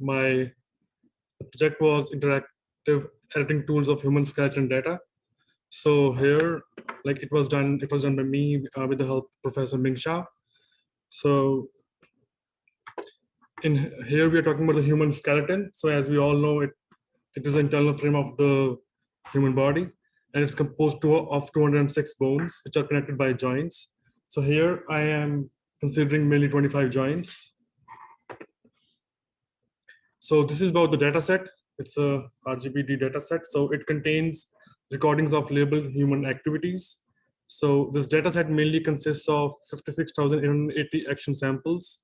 my project was interactive editing tools of human skeleton data. So here, like it was done by me with the help of Professor Ming Shao. So in here we are talking about the human skeleton. So as we all know, it is the internal frame of the human body, and it's composed of 206 bones, which are connected by joints. So here I am considering mainly 25 joints. So this is about the data set. It's a RGBD data set. So it contains recordings of labeled human activities. So this data set mainly consists of 56,880 action samples.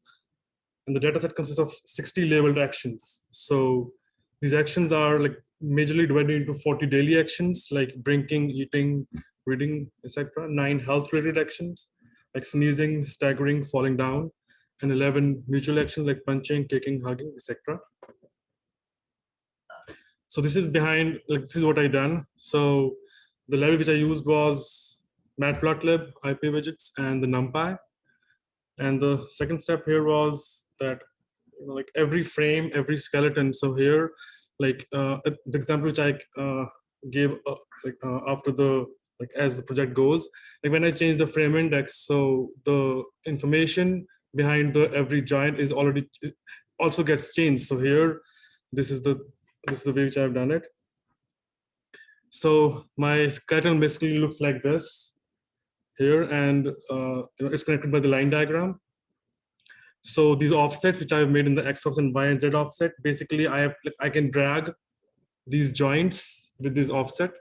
And the data set consists of 60 labeled actions. So these actions are like majorly divided into 40 daily actions like drinking, eating, reading, etc. 9 health-related actions like sneezing, staggering, falling down, and 11 mutual actions like punching, kicking, hugging, etc. So this is behind, like this is what I done. So the library which I used was Matplotlib, IP widgets, and the NumPy. And the second step here was that, you know, like every frame, every skeleton. So here, like the example which I gave after the, like as the project goes, like when I change the frame index, so the information behind the every joint is already also gets changed. So here, this is the way which I've done it. So my skeleton basically looks like this here, and you know, it's connected by the line diagram. So these offsets which I've made in the X offset and Y and Z offset, basically I can drag these joints with this offset.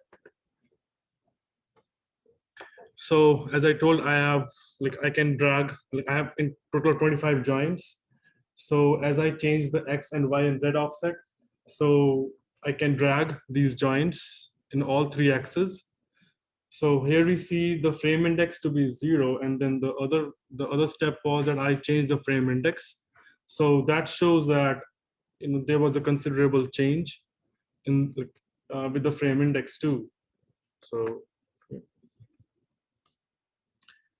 So as I told, I can drag, I have in total 25 joints. So as I change the X and Y and Z offset, so I can drag these joints in all 3 axes. So here we see the frame index to be 0, and then the other step was that I changed the frame index. So that shows that, you know, there was a considerable change in with the frame index too.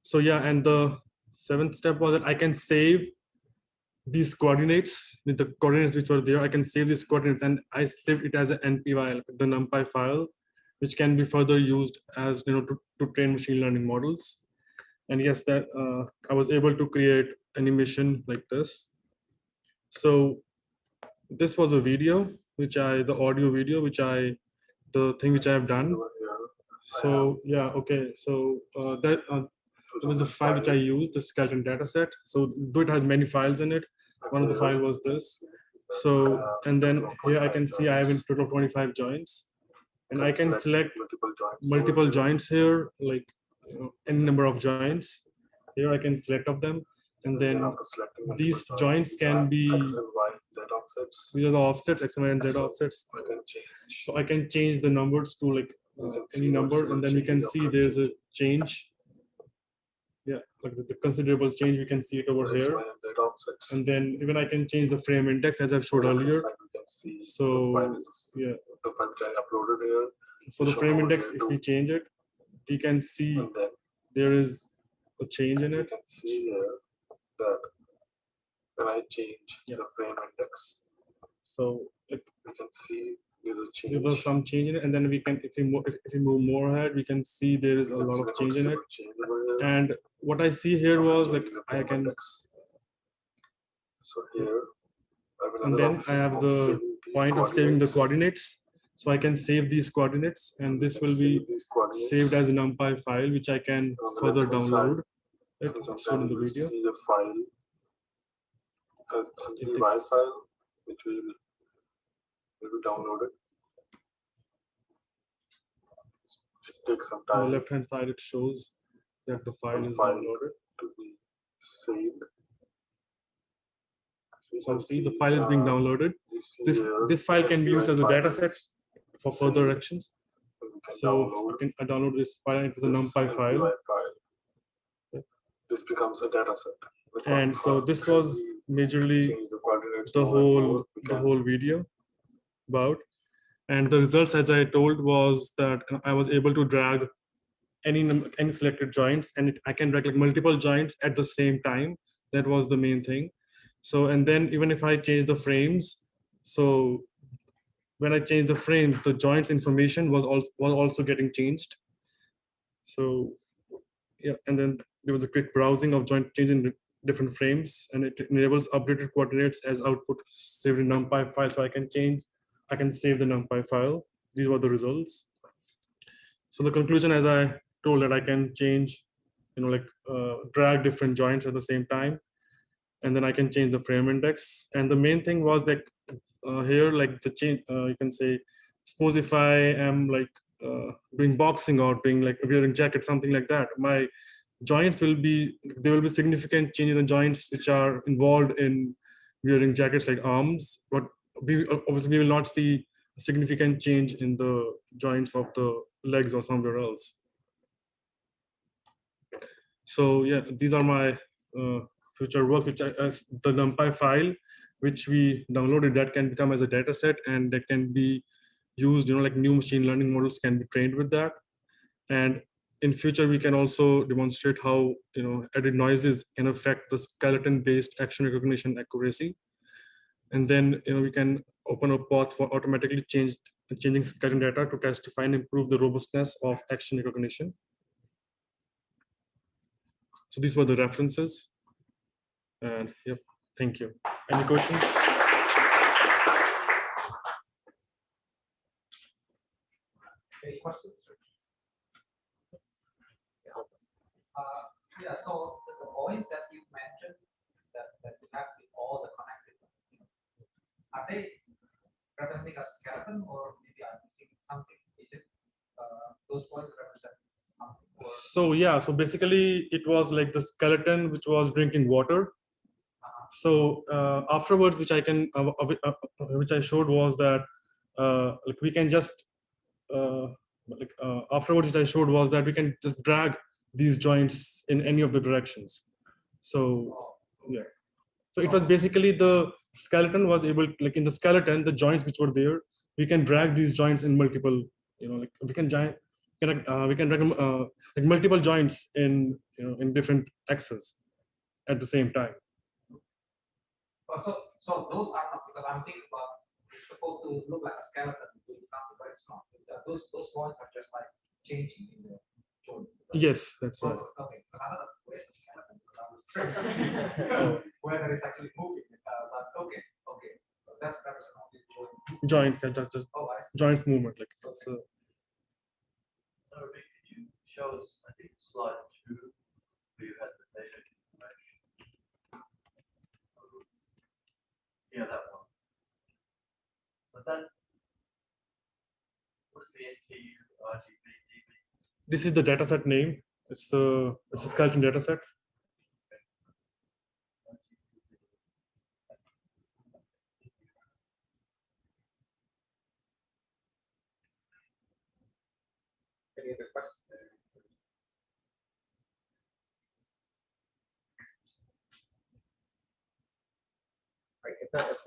So yeah, and the 7th step was that I can save these coordinates with the coordinates which were there. I can save these coordinates, and I saved it as an NP file, the NumPy file, which can be further used as, you know, to train machine learning models. And yes, that I was able to create animation like this. So this was a video the audio video the thing which I have done. So yeah, okay. So that was the file which I used, the skeleton dataset. So though it has many files in it, one of the file was this. So, and then here I can see I have in total 25 joints, and I can select multiple joints here, like, you know, any number of joints. Here I can select of them, and then these joints can be, these are the offsets, X, Y, and Z offsets. So I can change the numbers to like any number, and then we can see there's a change. Yeah, like the considerable change, we can see it over here. And then even I can change the frame index as I've showed earlier. So yeah, the file which I uploaded here. So the frame index, if we change it, we can see there is a change in it. You can see here that when I change the frame index, so we can see there's a change. There was some change in it, and then we can, if we move more ahead, we can see there is a lot of change in it. And what I see here was like I can. So here, and then I have the point of saving the coordinates. So I can save these coordinates, and this will be saved as a NumPy file, which I can further download. It's shown in the video. See the file as NumPy file, which will be downloaded. It takes some time. On the left-hand side, it shows that the file is downloaded to be saved. So see, the file is being downloaded. This file can be used as a data set for further actions. So you can download this file. It is a NumPy file. This becomes a data set. And so this was majorly the whole video about. And the results, as I told, was that I was able to drag any selected joints, and I can drag like multiple joints at the same time. That was the main thing. So, and then even if I change the frames, So when I changed the frame, the joints information was also getting changed. So yeah, and then there was a quick browsing of joint changing different frames, and it enables updated coordinates as output saved in NumPy file. So I can save the NumPy file. These were the results. So the conclusion, as I told, that I can change, drag different joints at the same time, and then I can change the frame index. And the main thing was that here, like the change, you can say, suppose if I am doing boxing or doing like wearing jacket, something like that, my joints there will be significant change in the joints which are involved in wearing jackets like arms, but obviously we will not see a significant change in the joints of the legs or somewhere else. So yeah, these are my future work, which as the NumPy file which we downloaded, that can become as a data set, and that can be used, like new machine learning models can be trained with that. And in future, we can also demonstrate how added noises can affect the skeleton-based action recognition accuracy. And then we can open a path for automatically changing skeleton data to testify and improve the robustness of action recognition. So these were the references. And yep, thank you. Any questions? Any questions? Yeah, so the points that you mentioned that you have with all the connected, are they representing a skeleton, or maybe I'm missing something? Is it those points represent something? Or? So yeah, so basically it was like the skeleton which was drinking water. So afterwards, which I showed was that like we can just afterwards, which I showed was that we can just drag these joints in any of the directions. So yeah, so it was basically the skeleton was able, like in the skeleton, the joints which were there, we can drag these joints in multiple, like we can drag like multiple joints in in different axes at the same time. So those are not, because I'm thinking about it's supposed to look like a skeleton doing something, but it's not. Those points are just like changing in the joint. Yes, that's right. Okay, because I don't know where's the skeleton. Whether it's actually moving, but okay. That's representing joints, just joints movement, like it's a. So could you show us, I think, slide 2, where you had the data information? Yeah, that one. But then, what is the NTU RGB? This is the dataset name. It's a skeleton dataset. Any other questions? Right, if that's